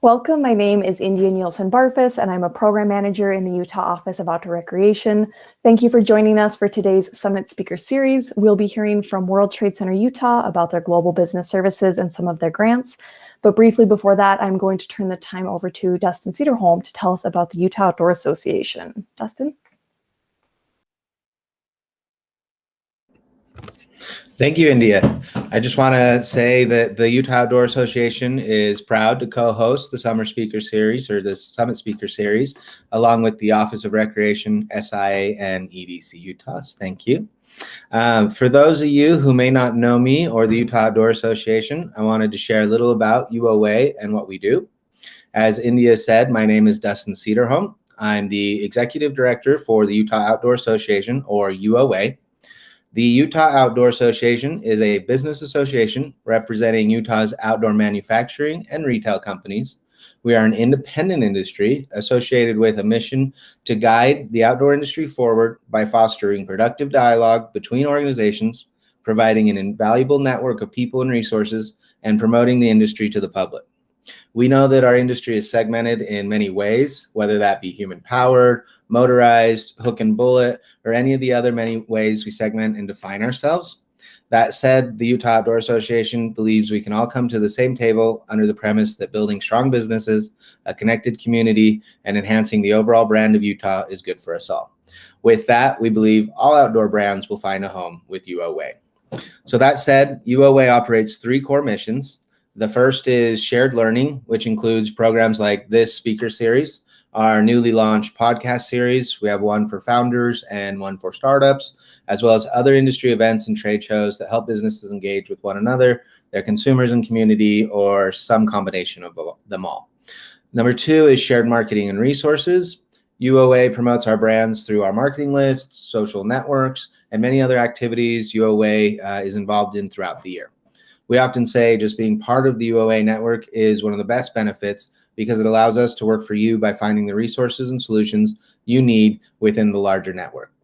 Welcome, my name is India Nielsen-Barfus, and I'm a program manager in the Utah Office of Outdoor Recreation. Thank you for joining us for today's Summit Speaker Series. We'll be hearing from World Trade Center Utah about their global business services and some of their grants. But briefly before that, I'm going to turn the time over to Dustin Cedarholm to tell us about the Utah Outdoor Association. Dustin? Thank you, India. I just want to say that the Utah Outdoor Association is proud to co-host the Summer Speaker Series, or the Summit Speaker Series, along with the Office of Recreation, SIA, and EDC Utah. Thank you. For those of you who may not know me or the Utah Outdoor Association, I wanted to share a little about UOA and what we do. As India said, my name is Dustin Cedarholm. I'm the Executive Director for the Utah Outdoor Association, or UOA. The Utah Outdoor Association is a business association representing Utah's outdoor manufacturing and retail companies. We are an independent industry associated with a mission to guide the outdoor industry forward by fostering productive dialogue between organizations, providing an invaluable network of people and resources, and promoting the industry to the public. We know that our industry is segmented in many ways, whether that be human-powered, motorized, hook and bullet, or any of the other many ways we segment and define ourselves. That said, the Utah Outdoor Association believes we can all come to the same table under the premise that building strong businesses, a connected community, and enhancing the overall brand of Utah is good for us all. With that, we believe all outdoor brands will find a home with UOA. So that said, UOA operates three core missions. The first is shared learning, which includes programs like this speaker series, our newly launched podcast series. We have one for founders and one for startups, as well as other industry events and trade shows that help businesses engage with one another, their consumers and community, or some combination of them all. Number two is shared marketing and resources. UOA promotes our brands through our marketing lists, social networks, and many other activities UOA is involved in throughout the year. We often say just being part of the UOA network is one of the best benefits because it allows us to work for you by finding the resources and solutions you need within the larger network.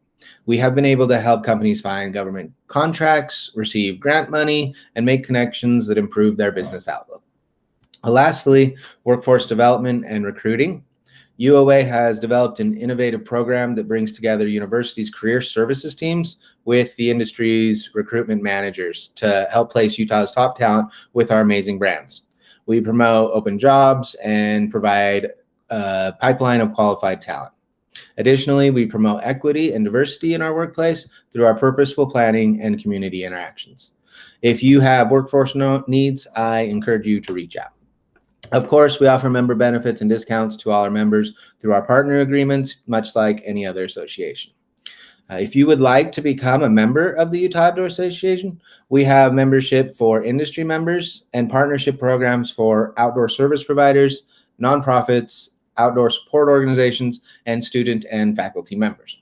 We have been able to help companies find government contracts, receive grant money, and make connections that improve their business outlook. Lastly, workforce development and recruiting. UOA has developed an innovative program that brings together universities' career services teams with the industry's recruitment managers to help place Utah's top talent with our amazing brands. We promote open jobs and provide a pipeline of qualified talent. Additionally, we promote equity and diversity in our workplace through our purposeful planning and community interactions. If you have workforce needs, I encourage you to reach out. Of course, we offer member benefits and discounts to all our members through our partner agreements, much like any other association. If you would like to become a member of the Utah Outdoor Association, we have membership for industry members and partnership programs for outdoor service providers, nonprofits, outdoor support organizations, and student and faculty members.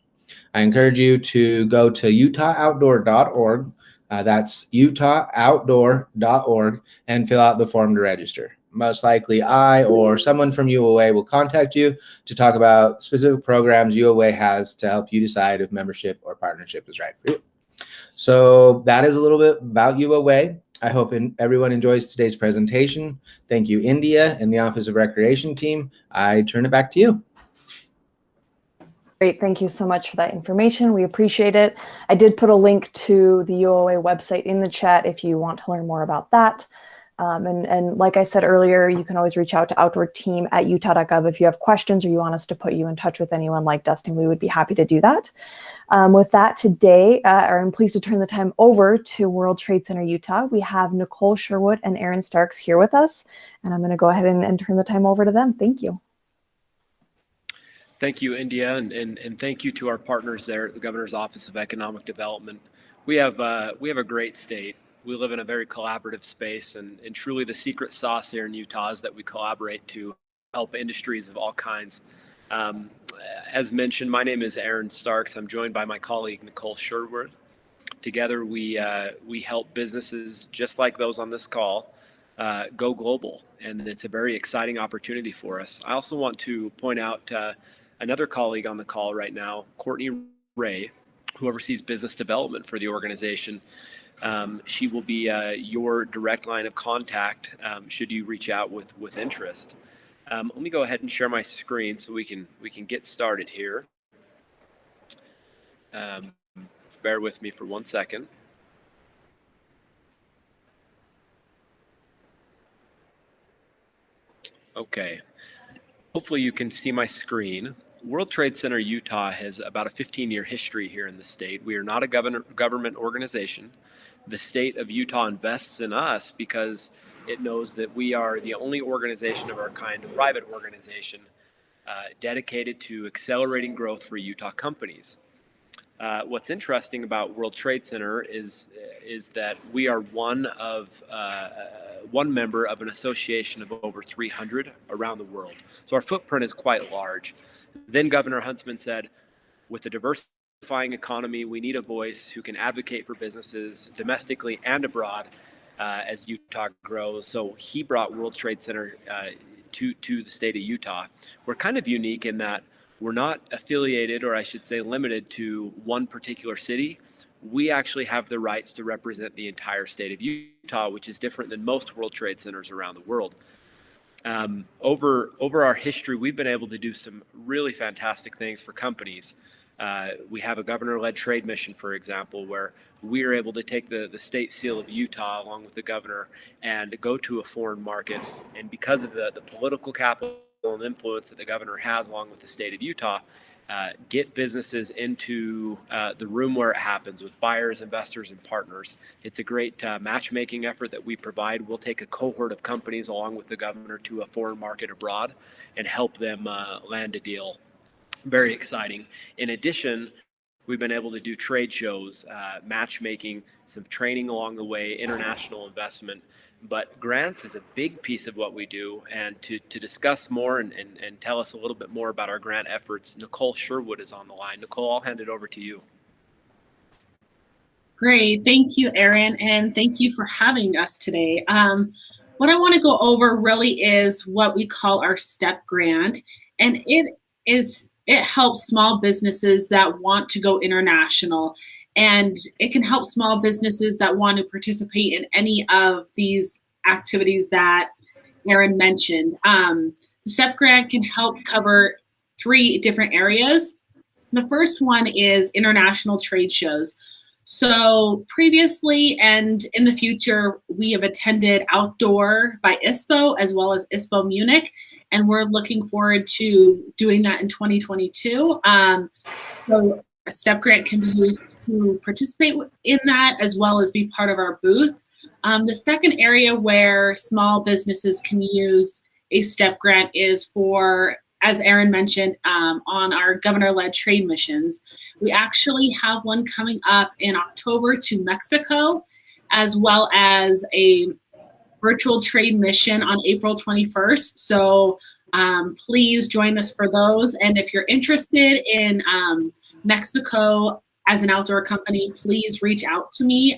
I encourage you to go to utahoutdoor.org. That's utahoutdoor.org and fill out the form to register. Most likely I or someone from UOA will contact you to talk about specific programs UOA has to help you decide if membership or partnership is right for you. So that is a little bit about UOA. I hope everyone enjoys today's presentation. Thank you, India and the Office of Recreation team. I turn it back to you. Great, thank you so much for that information. We appreciate it. I did put a link to the UOA website in the chat if you want to learn more about that. And like I said earlier, you can always reach out to outdoorteam@utah.gov if you have questions or you want us to put you in touch with anyone like Dustin. We would be happy to do that. With that, today, I'm pleased to turn the time over to World Trade Center Utah. We have Nicole, Sherwood, and Aaron Starks here with us, and I'm going to go ahead and turn the time over to them. Thank you. Thank you, India, and thank you to our partners there at the Governor's Office of Economic Development. We have a great state. We live in a very collaborative space, and truly the secret sauce here in Utah is that we collaborate to help industries of all kinds. As mentioned, my name is Aaron Starks. I'm joined by my colleague, Nicole Sherwood. Together, we help businesses just like those on this call go global, and it's a very exciting opportunity for us. I also want to point out another colleague on the call right now, Courtney Ray, who oversees business development for the organization. She will be your direct line of contact should you reach out with interest. Let me go ahead and share my screen so we can get started here. Bear with me for 1 second. Okay. Hopefully you can see my screen. World Trade Center Utah has about a 15-year history here in the state. We are not a government organization. The state of Utah invests in us because it knows that we are the only organization of our kind, a private organization, dedicated to accelerating growth for Utah companies. What's interesting about World Trade Center is that we are one member of an association of over 300 around the world. So our footprint is quite large. Then Governor Huntsman said, with a diversifying economy, we need a voice who can advocate for businesses domestically and abroad as Utah grows. So he brought World Trade Center to the state of Utah. We're kind of unique in that we're not affiliated, or I should say limited to one particular city. We actually have the rights to represent the entire state of Utah, which is different than most World Trade Centers around the world. Over our history, we've been able to do some really fantastic things for companies. We have a governor-led trade mission, for example, where we are able to take the state seal of Utah along with the governor and go to a foreign market. And because of the political capital and influence that the governor has along with the state of Utah, get businesses into the room where it happens with buyers, investors, and partners. It's a great matchmaking effort that we provide. We'll take a cohort of companies along with the governor to a foreign market abroad and help them land a deal. Very exciting. In addition, we've been able to do trade shows, matchmaking, some training along the way, international investment. But grants is a big piece of what we do. And to discuss more and tell us a little bit more about our grant efforts, Nicole Sherwood is on the line. Nicole, I'll hand it over to you. Great. Thank you, Aaron, and thank you for having us today. What I want to go over really is what we call our STEP grant, and it helps small businesses that want to go international, and it can help small businesses that want to participate in any of these activities that Aaron mentioned. The STEP grant can help cover 3 different areas. The first one is international trade shows. So previously and in the future, we have attended Outdoor by ISPO as well as ISPO Munich, and we're looking forward to doing that in 2022. So a STEP grant can be used to participate in that as well as be part of our booth. The second area where small businesses can use a STEP grant is for, as Aaron mentioned, on our governor-led trade missions. We actually have one coming up in October to Mexico, as well as a virtual trade mission on April 21st. So please join us for those. And if you're interested in Mexico as an outdoor company, please reach out to me,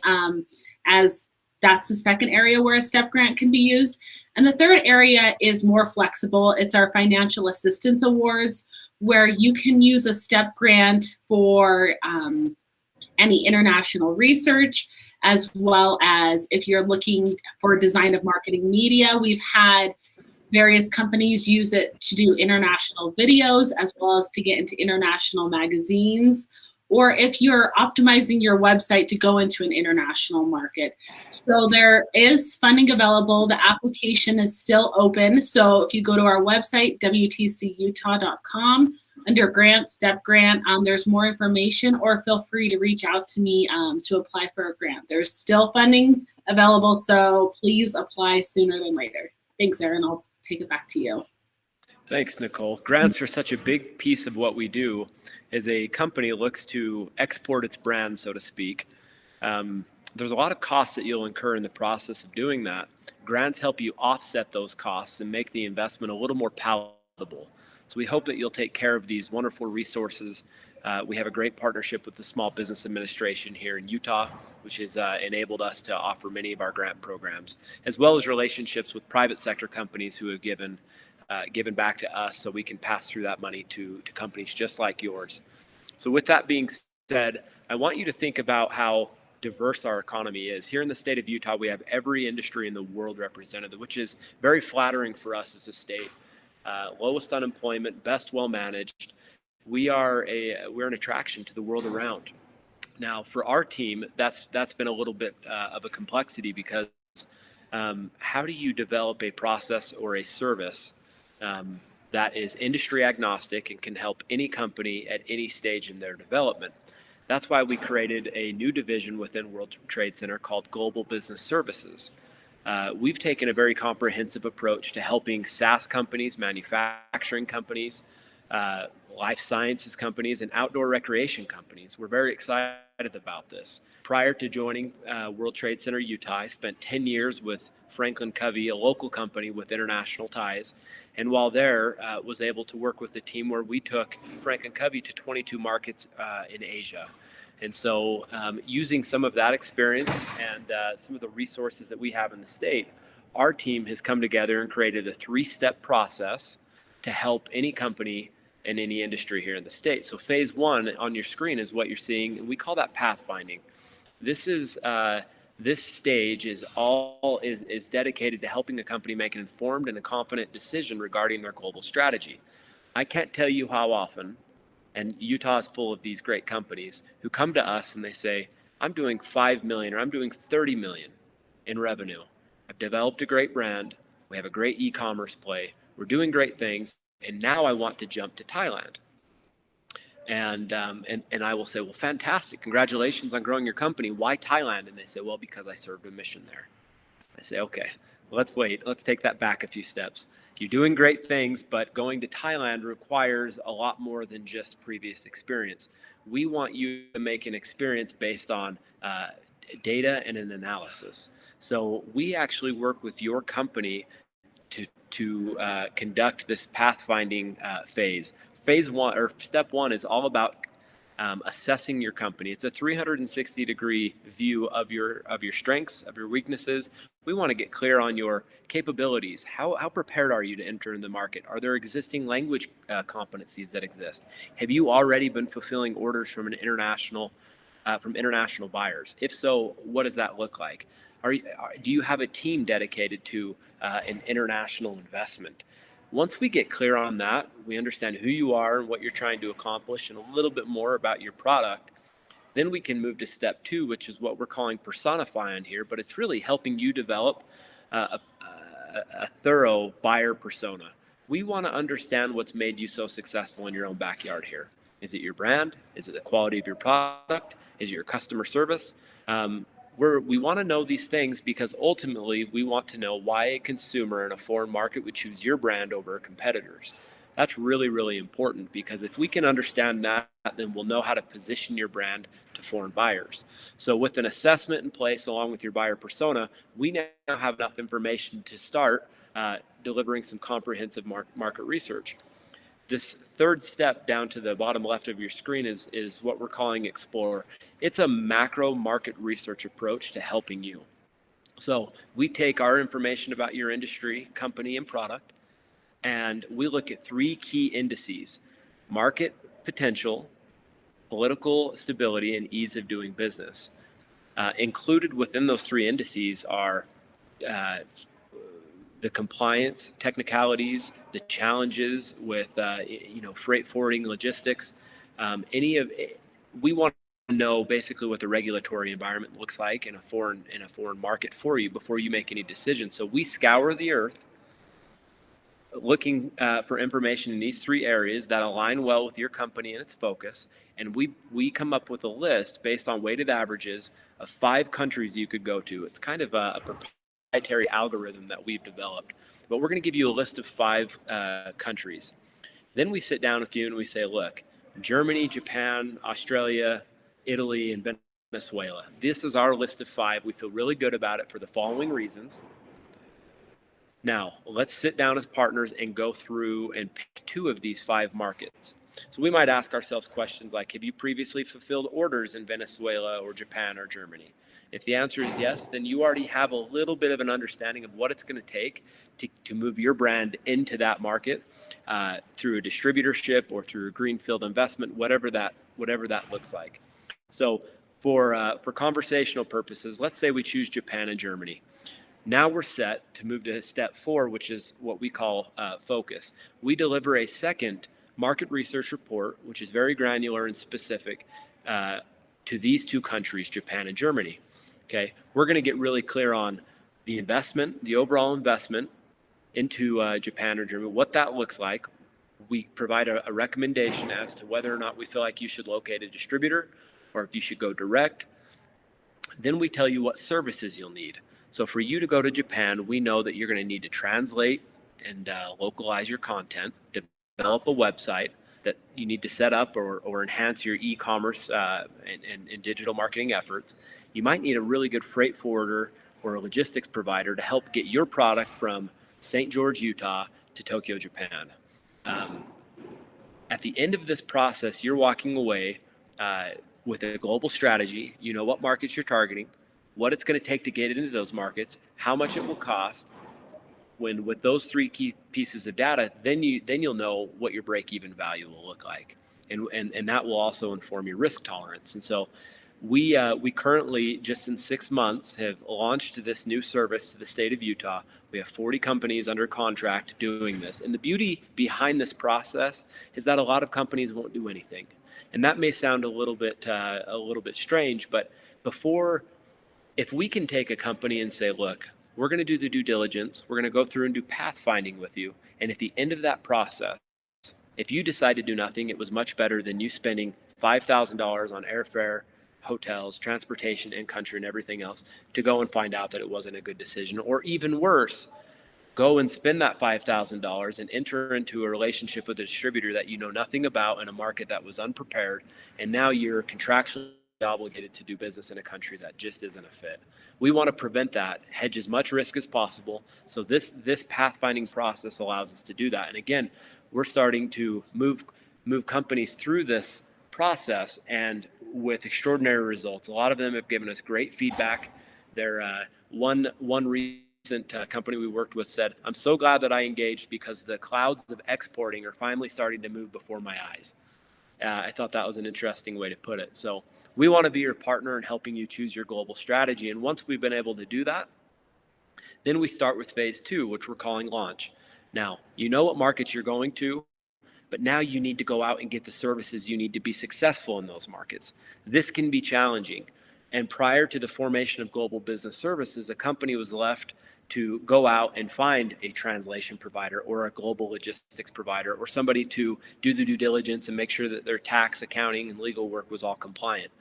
as that's the second area where a STEP grant can be used. And the third area is more flexible. It's our financial assistance awards, where you can use a STEP grant for any international research, as well as if you're looking for design of marketing media. We've had various companies use it to do international videos, as well as to get into international magazines, or if you're optimizing your website to go into an international market. So there is funding available. The application is still open. So if you go to our website, wtcutah.com, under grant, STEP grant, there's more information, or feel free to reach out to me to apply for a grant. There's still funding available, so please apply sooner than later. Thanks, Aaron. I'll take it back to you. Thanks, Nicole. Grants are such a big piece of what we do as a company looks to export its brand, so to speak. There's a lot of costs that you'll incur in the process of doing that. Grants help you offset those costs and make the investment a little more palatable. So we hope that you'll take care of these wonderful resources. We have a great partnership with the Small Business Administration here in Utah, which has enabled us to offer many of our grant programs, as well as relationships with private sector companies who have given back to us so we can pass through that money to companies just like yours. So with that being said, I want you to think about how diverse our economy is. Here in the state of Utah, we have every industry in the world represented, which is very flattering for us as a state. lowest unemployment, best well managed. We're an attraction to the world around. Now, for our team, that's been a little bit of a complexity because how do you develop a process or a service that is industry agnostic and can help any company at any stage in their development? That's why we created a new division within World Trade Center called Global Business Services. We've taken a very comprehensive approach to helping SaaS companies, manufacturing companies, life sciences companies, and outdoor recreation companies. We're very excited about this. Prior to joining World Trade Center Utah, I spent 10 years with Franklin Covey, a local company with international ties. And while there, was able to work with the team where we took Franklin Covey to 22 markets in Asia. And so using some of that experience and some of the resources that we have in the state, our team has come together and created a 3-step process to help any company in any industry here in the state. So phase 1 on your screen is what you're seeing. We call that pathfinding. This stage is dedicated to helping a company make an informed and a confident decision regarding their global strategy. I can't tell you how often, and Utah is full of these great companies who come to us and they say, I'm doing 5 million or I'm doing 30 million in revenue. I've developed a great brand. We have a great e-commerce play. We're doing great things. And now I want to jump to Thailand. And I will say, well, fantastic. Congratulations on growing your company. Why Thailand? And they say, well, because I served a mission there. I say, okay, let's wait. Let's take that back a few steps. You're doing great things, but going to Thailand requires a lot more than just previous experience. We want you to make an experience based on data and an analysis. So we actually work with your company to conduct this pathfinding phase. Phase 1 or step 1 is all about assessing your company. It's a 360-degree view of your strengths, of your weaknesses. We want to get clear on your capabilities. How prepared are you to enter in the market? Are there existing language competencies that exist? Have you already been fulfilling orders from international buyers? If so, what does that look like? Do you have a team dedicated to an international investment? Once we get clear on that, we understand who you are and what you're trying to accomplish and a little bit more about your product, then we can move to step 2, which is what we're calling personifying here, but it's really helping you develop a thorough buyer persona. We want to understand what's made you so successful in your own backyard here. Is it your brand? Is it the quality of your product? Is it your customer service? We want to know these things because ultimately we want to know why a consumer in a foreign market would choose your brand over competitors. That's really, really important because if we can understand that, then we'll know how to position your brand to foreign buyers. So with an assessment in place along with your buyer persona, we now have enough information to start delivering some comprehensive market research. This 3rd step down to the bottom left of your screen is what we're calling Explore. It's a macro market research approach to helping you. So we take our information about your industry, company, and product, and we look at 3 key indices: market potential, political stability, and ease of doing business. Included within those 3 indices are the compliance technicalities, the challenges with freight forwarding, logistics. We want to know basically what the regulatory environment looks like in a foreign market for you before you make any decisions. So we scour the earth looking for information in these 3 areas that align well with your company and its focus. And we come up with a list based on weighted averages of 5 countries you could go to. It's kind of a proprietary algorithm that we've developed, but we're going to give you a list of 5 countries. Then we sit down with you and we say, look, Germany, Japan, Australia, Italy, and Venezuela. This is our list of 5. We feel really good about it for the following reasons. Now, let's sit down as partners and go through and pick 2 of these 5 markets. So we might ask ourselves questions like, have you previously fulfilled orders in Venezuela or Japan or Germany? If the answer is yes, then you already have a little bit of an understanding of what it's going to take to move your brand into that market through a distributorship or through a greenfield investment, whatever that looks like. So for conversational purposes, let's say we choose Japan and Germany. Now we're set to move to step 4, which is what we call focus. We deliver a second market research report, which is very granular and specific to these 2 countries, Japan and Germany. Okay, we're going to get really clear on the investment, the overall investment into Japan or Germany, what that looks like. We provide a recommendation as to whether or not we feel like you should locate a distributor or if you should go direct. Then we tell you what services you'll need. So for you to go to Japan, we know that you're going to need to translate and localize your content, develop a website that you need to set up or enhance your e-commerce and digital marketing efforts. You might need a really good freight forwarder or a logistics provider to help get your product from St. George, Utah to Tokyo, Japan. At the end of this process, you're walking away with a global strategy. You know what markets you're targeting, what it's going to take to get into those markets, how much it will cost. When with those 3 key pieces of data, then you'll know what your break-even value will look like, and that will also inform your risk tolerance. And so we currently, just in 6 months, have launched this new service to the state of Utah. We have 40 companies under contract doing this. And the beauty behind this process is that a lot of companies won't do anything. And that may sound a little bit strange, but if we can take a company and say, look, we're going to do the due diligence, we're going to go through and do pathfinding with you, and at the end of that process, if you decide to do nothing, it was much better than you spending $5,000 on airfare, hotels, transportation, in country, and everything else to go and find out that it wasn't a good decision. Or even worse, go and spend that $5,000 and enter into a relationship with a distributor that you know nothing about in a market that was unprepared, and now you're contractually obligated to do business in a country that just isn't a fit. We want to prevent that, hedge as much risk as possible. So this pathfinding process allows us to do that. And again, we're starting to move companies through this process and with extraordinary results. A lot of them have given us great feedback. One recent company we worked with said, "I'm so glad that I engaged because the clouds of exporting are finally starting to move before my eyes." I thought that was an interesting way to put it. So we want to be your partner in helping you choose your global strategy. And once we've been able to do that, then we start with phase 2, which we're calling launch. Now, you know what markets you're going to, but now you need to go out and get the services you need to be successful in those markets. This can be challenging. And prior to the formation of Global Business Services, a company was left to go out and find a translation provider or a global logistics provider or somebody to do the due diligence and make sure that their tax, accounting, and legal work was all compliant.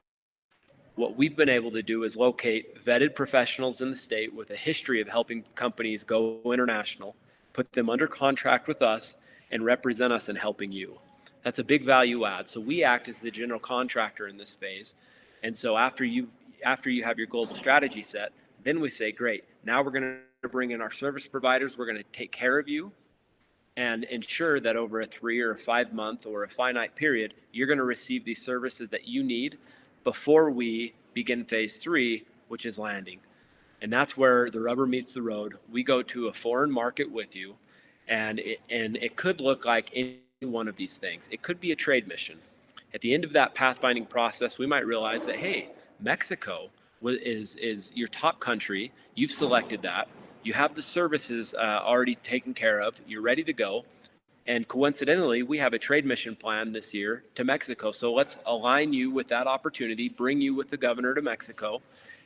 What we've been able to do is locate vetted professionals in the state with a history of helping companies go international, put them under contract with us, and represent us in helping you. That's a big value add. So we act as the general contractor in this phase. And so after you have your global strategy set, then we say, great, now we're going to bring in our service providers. We're going to take care of you and ensure that over a 3 or a 5 month or a finite period, you're going to receive these services that you need before we begin phase 3, which is landing. And that's where the rubber meets the road. We go to a foreign market with you, and it could look like any one of these things. It could be a trade mission. At the end of that pathfinding process, we might realize that, hey, Mexico is your top country. You've selected that. You have the services already taken care of. You're ready to go. And coincidentally, we have a trade mission plan this year to Mexico. So let's align you with that opportunity, bring you with the governor to Mexico.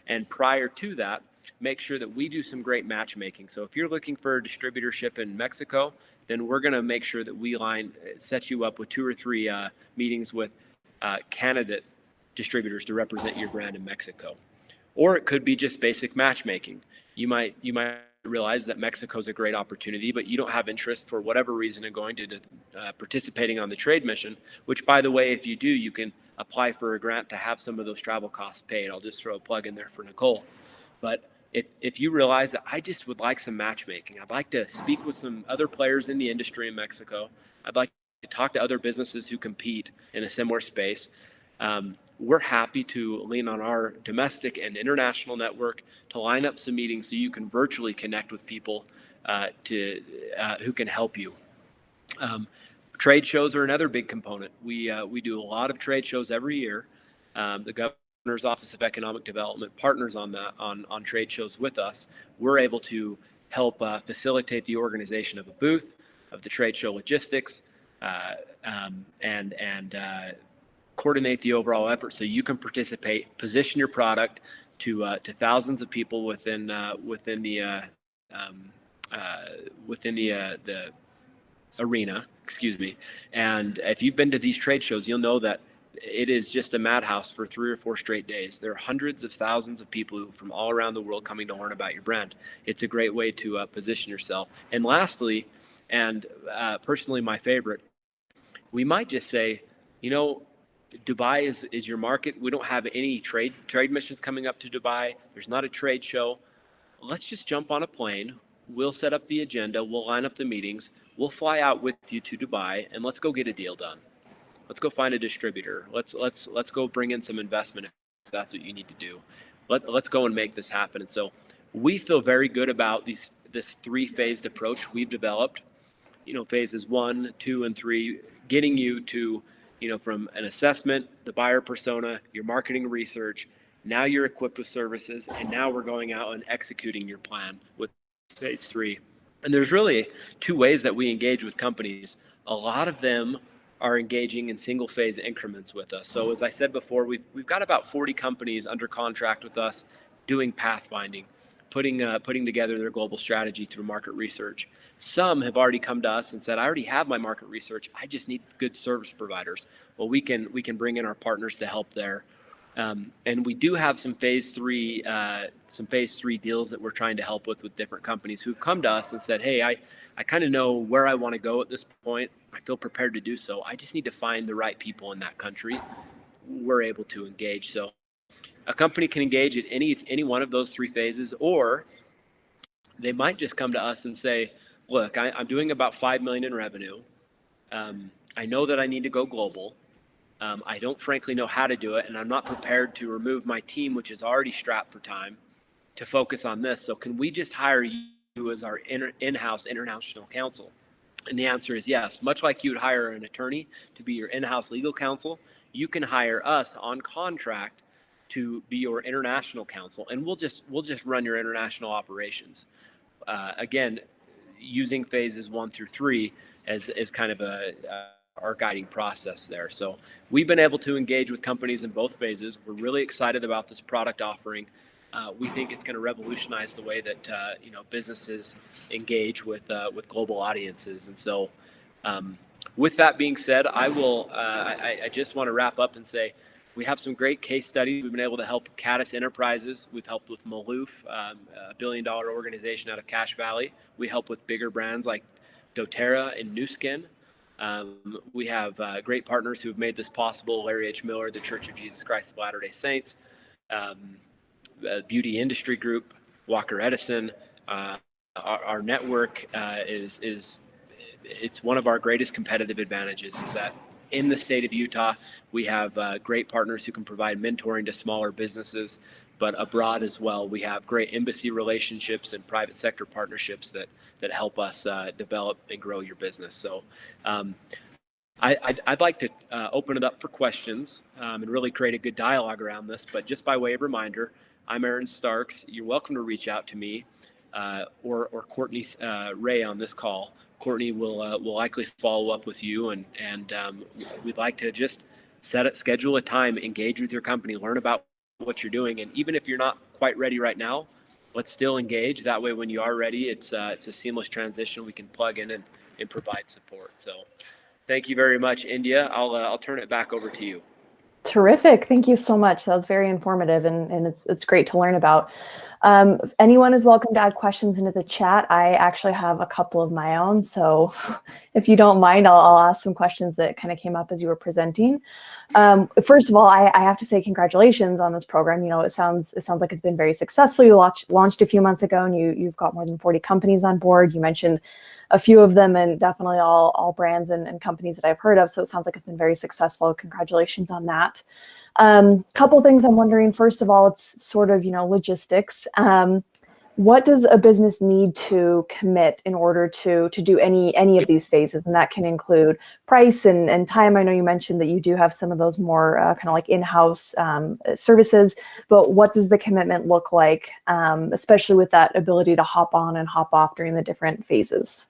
And prior to that, make sure that we do some great matchmaking. So if you're looking for a distributorship in Mexico, then we're going to make sure that we set you up with 2 or 3 meetings with candidate distributors to represent your brand in Mexico. Or it could be just basic matchmaking. You might realize that Mexico is a great opportunity, but you don't have interest for whatever reason in going to participating on the trade mission, which, by the way, if you do, you can apply for a grant to have some of those travel costs paid. I'll just throw a plug in there for Nicole. But if you realize that I just would like some matchmaking, I'd like to speak with some other players in the industry in Mexico, I'd like to talk to other businesses who compete in a similar space, we're happy to lean on our domestic and international network to line up some meetings so you can virtually connect with people who can help you. Trade shows are another big component. We do a lot of trade shows every year. The Governor's Office of Economic Development partners on that on trade shows with us, we're able to help facilitate the organization of a booth, of the trade show logistics, and coordinate the overall effort so you can participate, position your product to thousands of people within the arena, excuse me. And if you've been to these trade shows, you'll know that it is just a madhouse for 3 or 4 straight days. There are hundreds of thousands of people from all around the world coming to learn about your brand. It's a great way to position yourself. And lastly, and personally my favorite, we might just say, Dubai is your market. We don't have any trade missions coming up to Dubai. There's not a trade show. Let's just jump on a plane. We'll set up the agenda. We'll line up the meetings. We'll fly out with you to Dubai, and let's go get a deal done. Let's go find a distributor. Let's go bring in some investment if that's what you need to do. Let's go and make this happen. And so we feel very good about this 3-phased approach we've developed. Phases 1, 2, and 3, getting you to, from an assessment, the buyer persona, your marketing research. Now you're equipped with services, and now we're going out and executing your plan with phase 3. And there's really 2 ways that we engage with companies. A lot of them are engaging in single phase increments with us. So as I said before, we've got about 40 companies under contract with us doing pathfinding, putting together their global strategy through market research. Some have already come to us and said, I already have my market research. I just need good service providers. Well, we can bring in our partners to help there. And we do have some phase 3 deals that we're trying to help with different companies who've come to us and said, hey, I kind of know where I want to go at this point. I feel prepared to do so. I just need to find the right people in that country. We're able to engage. So a company can engage at any one of those 3 phases, or they might just come to us and say, look, I'm doing about $5 million in revenue. I know that I need to go global. I don't frankly know how to do it, and I'm not prepared to remove my team, which is already strapped for time, to focus on this. So can we just hire you as our in-house international counsel? And the answer is yes. Much like you would hire an attorney to be your in-house legal counsel, you can hire us on contract to be your international counsel, and we'll just run your international operations. Again, using phases 1 through 3 as kind of our guiding process there. So we've been able to engage with companies in both phases. We're really excited about this product offering. We think it's going to revolutionize the way that businesses engage with global audiences. And so, with that being said, I just want to wrap up and say we have some great case studies. We've been able to help Caddis Enterprises. We've helped with Maloof, a $1 billion organization out of Cache Valley. We help with bigger brands like doTERRA and Nu Skin. We have great partners who have made this possible. Larry H. Miller, the Church of Jesus Christ of Latter-day Saints, Beauty Industry Group, Walker Edison. Our network it's one of our greatest competitive advantages is that in the state of Utah, we have great partners who can provide mentoring to smaller businesses, but abroad as well. We have great embassy relationships and private sector partnerships that help us develop and grow your business. So I'd like to open it up for questions and really create a good dialogue around this. But just by way of reminder, I'm Aaron Starks. You're welcome to reach out to me or Courtney Ray on this call. Courtney will likely follow up with you, and we'd like to just schedule a time, engage with your company, learn about what you're doing, and even if you're not quite ready right now, let's still engage. That way, when you are ready, it's a seamless transition. We can plug in and provide support. So, thank you very much, India. I'll turn it back over to you. Terrific. Thank you so much. That was very informative, and it's great to learn about. Anyone is welcome to add questions into the chat. I actually have a couple of my own, so if you don't mind, I'll ask some questions that kind of came up as you were presenting. First of all, I have to say congratulations on this program. It sounds like it's been very successful. You launched a few months ago, and you've got more than 40 companies on board. You mentioned a few of them, and definitely all brands and companies that I've heard of. So it sounds like it's been very successful. Congratulations on that. Couple things I'm wondering. First of all, it's sort of logistics. what does a business need to commit in order to do any of these phases? And that can include price and time. I know you mentioned that you do have some of those more kind of like in-house services, but what does the commitment look like, especially with that ability to hop on and hop off during the different phases?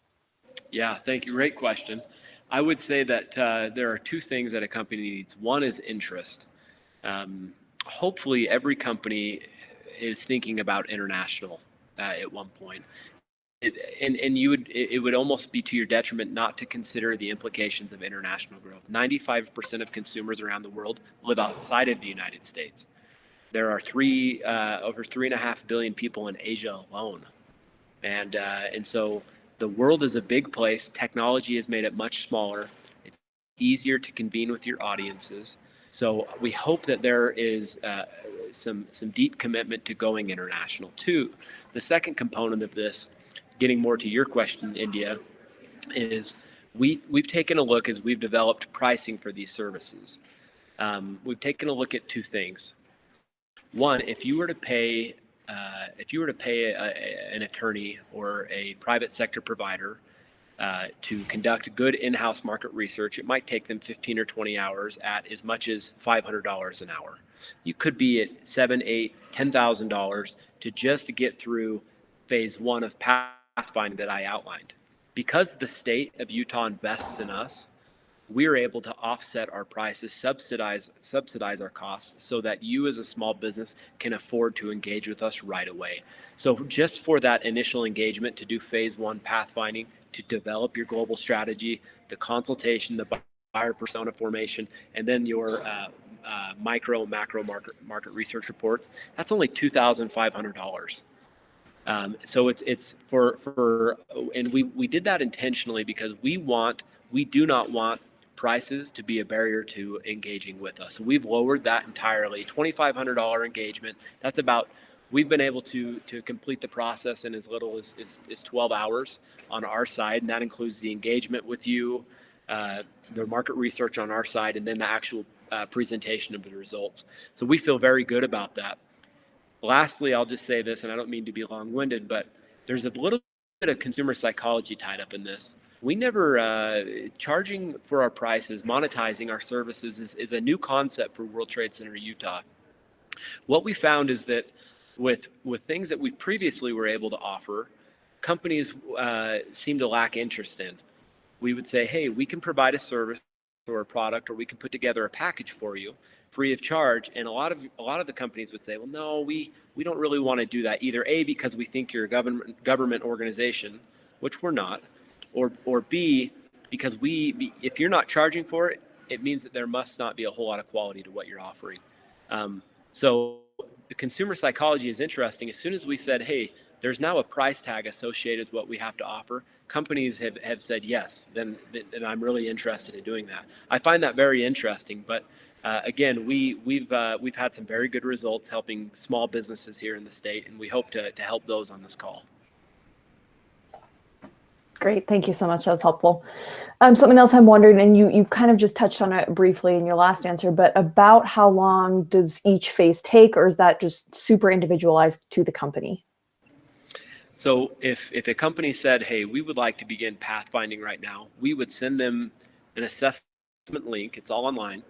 Yeah, thank you. Great question. I would say that there are two things that a company needs. One is interest. Hopefully every company is thinking about international at one point. It would almost be to your detriment not to consider the implications of international growth. 95% of consumers around the world live outside of the United States. There are over 3.5 billion people in Asia alone. And so the world is a big place. Technology has made it much smaller. It's easier to convene with your audiences. So we hope that there is some deep commitment to going international. Two, the second component of this, getting more to your question, India, is we've taken a look as we've developed pricing for these services. We've taken a look at two things. One, if you were to pay an attorney or a private sector provider to conduct good in-house market research, it might take them 15 or 20 hours at as much as $500 an hour. You could be at $7,000, $8,000, $10,000 to just get through phase one of Pathfinding that I outlined. Because the state of Utah invests in us, we're able to offset our prices, subsidize our costs so that you as a small business can afford to engage with us right away. So just for that initial engagement to do phase one pathfinding, to develop your global strategy, the consultation, the buyer persona formation, and then your macro market research reports, that's only $2,500. So it's for and we did that intentionally because we do not want prices to be a barrier to engaging with us. So we've lowered that entirely. $2,500 engagement. That's about, we've been able to complete the process in as little as 12 hours on our side. And that includes the engagement with you, the market research on our side, and then the actual presentation of the results. So we feel very good about that. Lastly, I'll just say this, and I don't mean to be long-winded, but there's a little bit of consumer psychology tied up in this. We never, charging for our prices, monetizing our services is a new concept for World Trade Center Utah. What we found is that with things that we previously were able to offer, companies seem to lack interest in. We would say, hey, we can provide a service or a product, or we can put together a package for you free of charge. And a lot of the companies would say, well, no, we don't really want to do that. Either A, because we think you're a government organization, which we're not, or B, because if you're not charging for it, it means that there must not be a whole lot of quality to what you're offering. So the consumer psychology is interesting. As soon as we said, hey, there's now a price tag associated with what we have to offer, companies have said, yes, then I'm really interested in doing that. I find that very interesting. But again, we've had some very good results helping small businesses here in the state, and we hope to help those on this call. Great. Thank you so much. That was helpful. Something else I'm wondering, and you kind of just touched on it briefly in your last answer, but about how long does each phase take, or is that just super individualized to the company? So if a company said, hey, we would like to begin pathfinding right now, we would send them an assessment link. It's all online.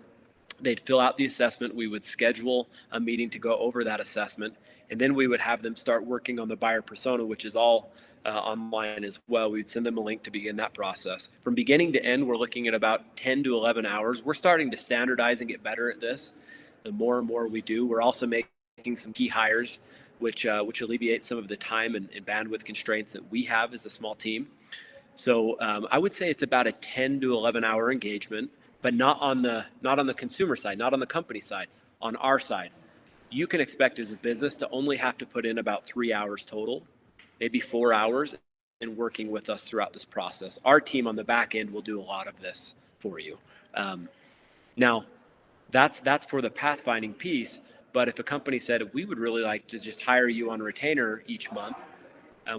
They'd fill out the assessment. We would schedule a meeting to go over that assessment. And then we would have them start working on the buyer persona, which is all online as well. We'd send them a link to begin that process. From beginning to end, we're looking at about 10 to 11 hours. We're starting to standardize and get better at this. The more and more we do, we're also making some key hires, which alleviate some of the time and bandwidth constraints that we have as a small team. So I would say it's about a 10 to 11 hour engagement, but not on the consumer side, not on the company side, on our side. You can expect as a business to only have to put in about 3 hours total, maybe 4 hours, in working with us throughout this process. Our team on the back end will do a lot of this for you. Now, that's for the pathfinding piece. But if a company said, we would really like to just hire you on retainer each month,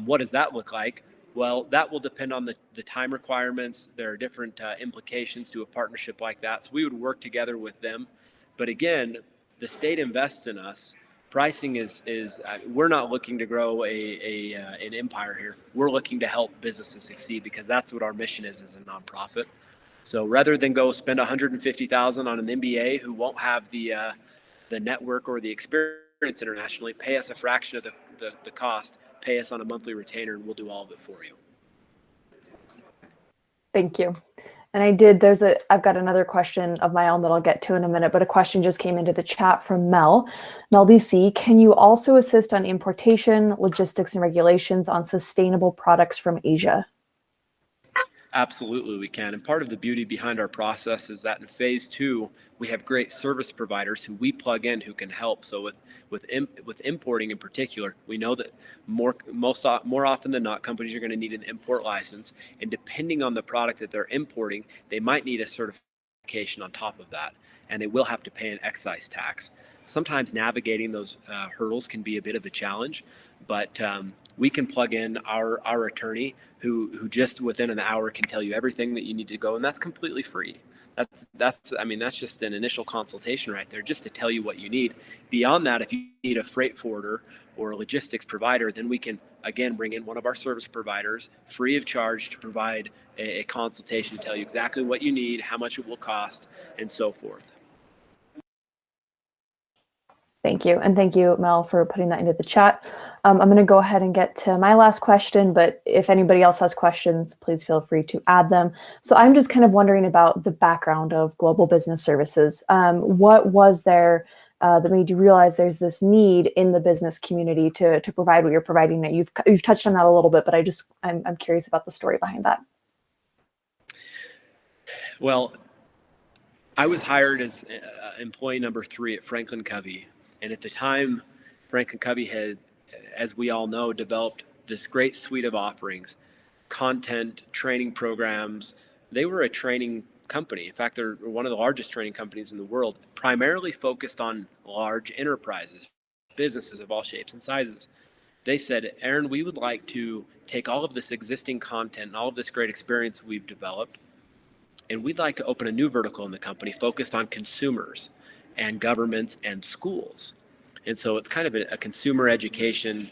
what does that look like? Well, that will depend on the time requirements. There are different implications to a partnership like that. So we would work together with them. But again, the state invests in us. pricing is we're not looking to grow an empire here. We're looking to help businesses succeed because that's what our mission is as a nonprofit. So rather than go spend $150,000 on an MBA who won't have the network or the experience internationally, pay us a fraction of the cost, pay us on a monthly retainer, and we'll do all of it for you. Thank you. And I've got another question of my own that I'll get to in a minute, but a question just came into the chat from Mel DC. Can you also assist on importation, logistics, and regulations on sustainable products from Asia? Absolutely, we can. And part of the beauty behind our process is that in phase 2, we have great service providers who we plug in who can help. So with importing in particular, we know that more often than not, companies are going to need an import license. And depending on the product that they're importing, they might need a certification on top of that. And they will have to pay an excise tax. Sometimes navigating those hurdles can be a bit of a challenge, but we can plug in our attorney who just within an hour can tell you everything that you need to go, and that's completely free. That's just an initial consultation right there, just to tell you what you need. Beyond that, if you need a freight forwarder or a logistics provider, then we can again bring in one of our service providers free of charge to provide a consultation to tell you exactly what you need, how much it will cost, and so forth. Thank you. And thank you, Mel, for putting that into the chat. I'm going to go ahead and get to my last question, but if anybody else has questions, please feel free to add them. So I'm just kind of wondering about the background of Global Business Services. What was there that made you realize there's this need in the business community to provide what you're providing? That you've touched on that a little bit, but I'm curious about the story behind that. Well, I was hired as employee number 3 at Franklin Covey. And at the time, Franklin Covey had, as we all know, developed this great suite of offerings, content, training programs. They were a training company. In fact, they're one of the largest training companies in the world, primarily focused on large enterprises, businesses of all shapes and sizes. They said, Aaron, we would like to take all of this existing content and all of this great experience we've developed, and we'd like to open a new vertical in the company focused on consumers and governments and schools. And so it's kind of a consumer education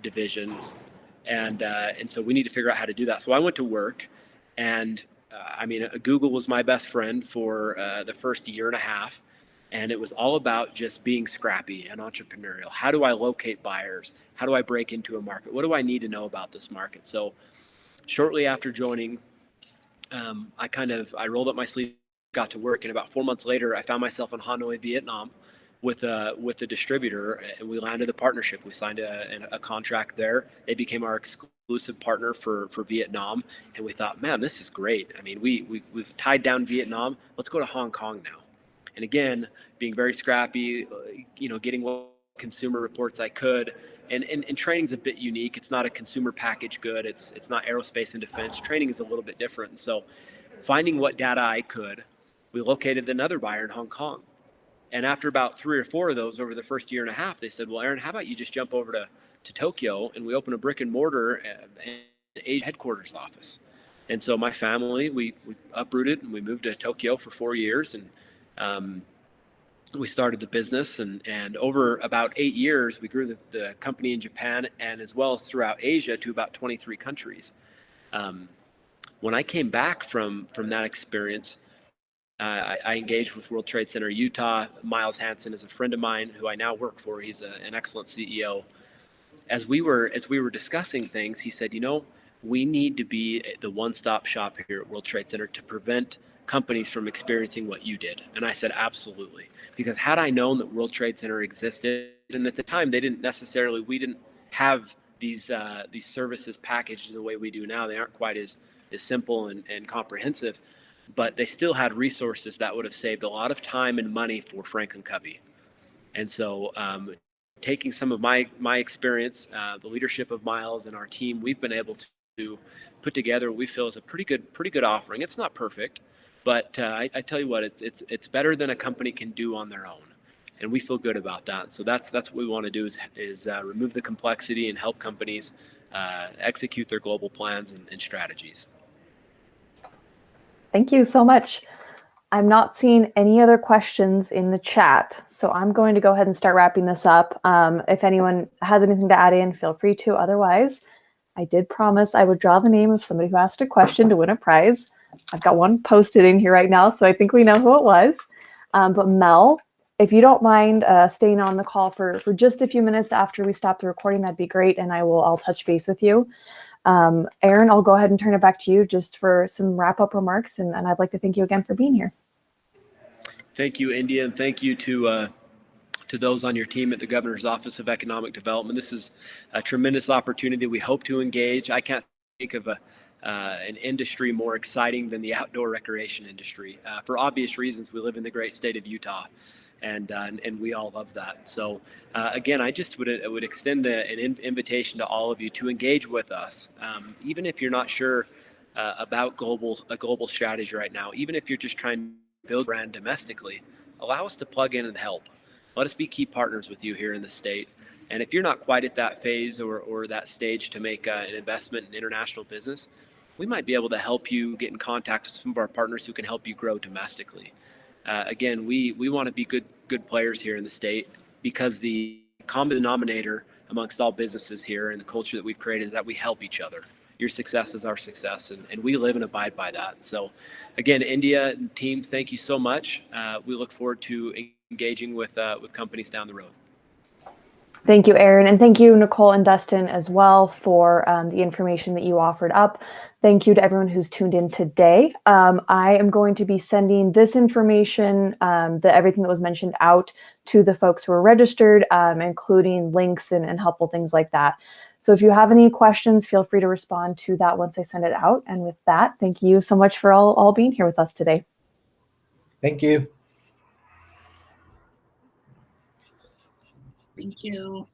division. And so we need to figure out how to do that. So I went to work, and Google was my best friend for the first year and a half. And it was all about just being scrappy and entrepreneurial. How do I locate buyers? How do I break into a market? What do I need to know about this market? So shortly after joining, I rolled up my sleeve, got to work, and about 4 months later, I found myself in Hanoi, Vietnam, with a distributor, and we landed a partnership. We signed a contract there. They became our exclusive partner for Vietnam, and we thought, man, this is great. I mean, we've tied down Vietnam. Let's go to Hong Kong now. And again, being very scrappy, getting what consumer reports I could. And training's a bit unique. It's not a consumer package good. It's not aerospace and defense. Training is a little bit different. And so finding what data I could, we located another buyer in Hong Kong. And after about 3 or 4 of those over the first year and a half, they said, well, Aaron, how about you just jump over to Tokyo, and we open a brick and mortar and Asia headquarters office. And so my family, we uprooted and we moved to Tokyo for 4 years, and we started the business, and over about 8 years, we grew the company in Japan and as well as throughout Asia to about 23 countries. When I came back from that experience, I engaged with World Trade Center Utah. Miles Hansen is a friend of mine who I now work for. He's an excellent CEO. As we were discussing things, he said, we need to be the one-stop shop here at World Trade Center to prevent companies from experiencing what you did. And I said, absolutely. Because had I known that World Trade Center existed, and at the time we didn't have these services packaged in the way we do now. They aren't quite as simple and comprehensive, but they still had resources that would have saved a lot of time and money for Franklin Covey. And so taking some of my experience, the leadership of Miles and our team, we've been able to put together what we feel is a pretty good offering. It's not perfect, but I tell you what, it's better than a company can do on their own. And we feel good about that. So that's what we want to do is remove the complexity and help companies execute their global plans and strategies. Thank you so much. I'm not seeing any other questions in the chat, so I'm going to go ahead and start wrapping this up. If anyone has anything to add in, feel free to. Otherwise, I did promise I would draw the name of somebody who asked a question to win a prize. I've got one posted in here right now, so I think we know who it was. But Mel, if you don't mind staying on the call for just a few minutes after we stop the recording, that'd be great, and I'll touch base with you. Aaron, I'll go ahead and turn it back to you just for some wrap-up remarks, and I'd like to thank you again for being here. Thank you, India, and thank you to those on your team at the Governor's Office of Economic Development. This is a tremendous opportunity. We hope to engage. I can't think of an industry more exciting than the outdoor recreation industry. For obvious reasons, we live in the great state of Utah, and we all love that. So again, I just would extend an invitation to all of you to engage with us, even if you're not sure about a global strategy right now. Even if you're just trying to build a brand domestically, allow us to plug in and help. Let us be key partners with you here in the state. And if you're not quite at that phase or that stage to make an investment in international business, we might be able to help you get in contact with some of our partners who can help you grow domestically. Again, we want to be good players here in the state, because the common denominator amongst all businesses here and the culture that we've created is that we help each other. Your success is our success, and we live and abide by that. So again, India and team, thank you so much. We look forward to engaging with companies down the road. Thank you, Aaron, and thank you, Nicole and Dustin, as well, for the information that you offered up. Thank you to everyone who's tuned in today. I am going to be sending this information, everything that was mentioned, out to the folks who are registered, including links and helpful things like that. So if you have any questions, feel free to respond to that once I send it out. And with that, thank you so much for all being here with us today. Thank you. Thank you.